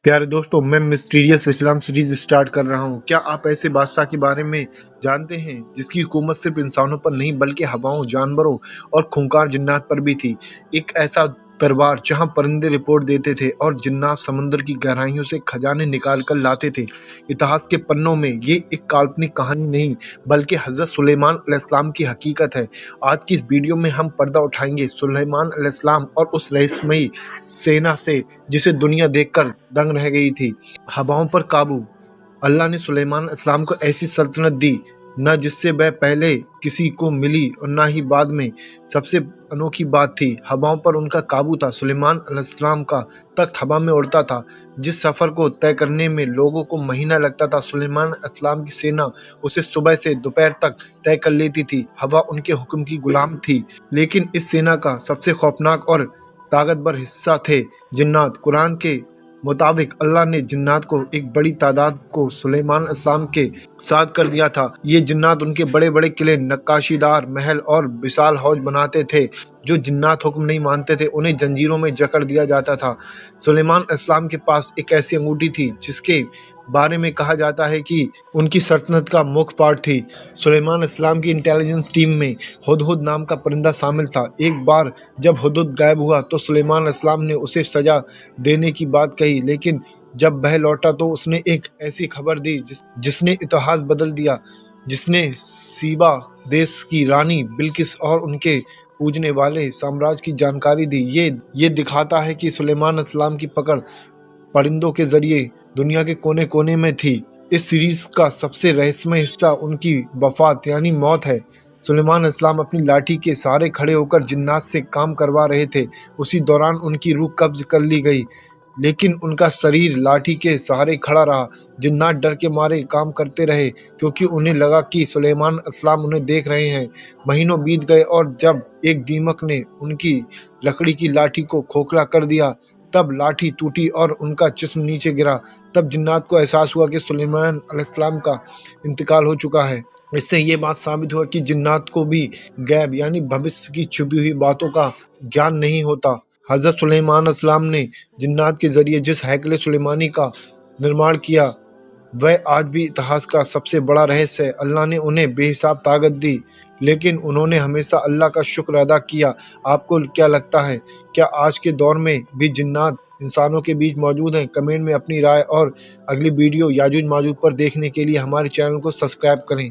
प्यारे दोस्तों, मैं मिस्टीरियस इस्लाम सीरीज स्टार्ट कर रहा हूँ। क्या आप ऐसे बादशाह के बारे में जानते हैं जिसकी हुकूमत सिर्फ इंसानों पर नहीं बल्कि हवाओं, जानवरों और खूंखार जिन्नात पर भी थी। एक ऐसा दरबार जहाँ परिंदे रिपोर्ट देते थे और जिन्नात समंदर की गहराइयों से खजाने निकाल कर लाते थे। इतिहास के पन्नों में ये एक काल्पनिक कहानी नहीं बल्कि हज़रत सुलेमान अलैहिस्सलाम की हकीकत है। आज की इस वीडियो में हम पर्दा उठाएंगे सुलेमान अलैहिस्सलाम और उस रहस्यमयी सेना से जिसे दुनिया देखकर दंग रह गई थी। हवाओं पर काबू। अल्लाह ने सुलेमान अलैहिस्सलाम को ऐसी सल्तनत दी न जिससे वह पहले किसी को मिली और न ही बाद में। सबसे अनोखी बात थी हवाओं पर उनका काबू था। सुलेमान अलैहिस्सलाम का तख्त हवा में उड़ता था। जिस सफ़र को तय करने में लोगों को महीना लगता था, सुलेमान अलैहिस्सलाम की सेना उसे सुबह से दोपहर तक तय कर लेती थी। हवा उनके हुक्म की गुलाम थी। लेकिन इस सेना का सबसे खौफनाक और ताकतवर हिस्सा थे जिन्नात। कुरान के मुताबिक अल्लाह ने जिन्नात को एक बड़ी तादाद को सुलेमान अलैहिस्सलाम के साथ कर दिया था। ये जिन्नात उनके बड़े बड़े किले, नक्काशीदार महल और विशाल हौज बनाते थे। जो जिन्नात हुक्म नहीं मानते थे उन्हें जंजीरों में जकड़ दिया जाता था। सुलेमान अलैहिस्सलाम के पास एक ऐसी अंगूठी थी जिसके बारे में कहा जाता है कि उनकी सल्तनत का मुख्य पार्ट थी। सुलेमान अलैहिस्सलाम की इंटेलिजेंस टीम में हुदहुद नाम का परिंदा शामिल था। एक बार जब हुदहुद गायब हुआ तो सुलेमान अलैहिस्सलाम ने उसे सजा देने की बात कही, लेकिन जब वह लौटा तो उसने एक ऐसी खबर दी जिसने इतिहास बदल दिया, जिसने सीबा देश की रानी बिल्किस और उनके पूजने वाले साम्राज्य की जानकारी दी। ये दिखाता है कि सुलेमान अलैहिस्सलाम की पकड़ परिंदों के जरिए दुनिया के कोने कोने में थी। इस सीरीज का सबसे रहस्यमय हिस्सा उनकी वफात यानी मौत है। सुलेमान अलैहिस्सलाम अपनी लाठी के सहारे खड़े होकर जिन्नात से काम करवा रहे थे। उसी दौरान उनकी रूह कब्ज कर ली गई, लेकिन उनका शरीर लाठी के सहारे खड़ा रहा। जिन्नात डर के मारे काम करते रहे क्योंकि उन्हें लगा कि सुलेमान अलैहिस्सलाम उन्हें देख रहे हैं। महीनों बीत गए और जब एक दीमक ने उनकी लकड़ी की लाठी को खोखला कर दिया, तब लाठी टूटी और उनका जिस्म नीचे गिरा। तब जिन्नात को एहसास हुआ कि सुलेमान अलैहिस्सलाम का इंतकाल हो चुका है। इससे ये बात साबित हुआ कि जिन्नात को भी गैब यानी भविष्य की छुपी हुई बातों का ज्ञान नहीं होता। हज़रत सुलेमान अलैहिस्सलाम ने जिन्नात के जरिए जिस हैकले सुलेमानी का निर्माण किया वह आज भी इतिहास का सबसे बड़ा रहस्य है। अल्लाह ने उन्हें बेहिसाब ताकत दी, लेकिन उन्होंने हमेशा अल्लाह का शुक्र अदा किया। आपको क्या लगता है, क्या आज के दौर में भी जिन्नात इंसानों के बीच मौजूद हैं? कमेंट में अपनी राय और अगली वीडियो याजूज माजूज पर देखने के लिए हमारे चैनल को सब्सक्राइब करें।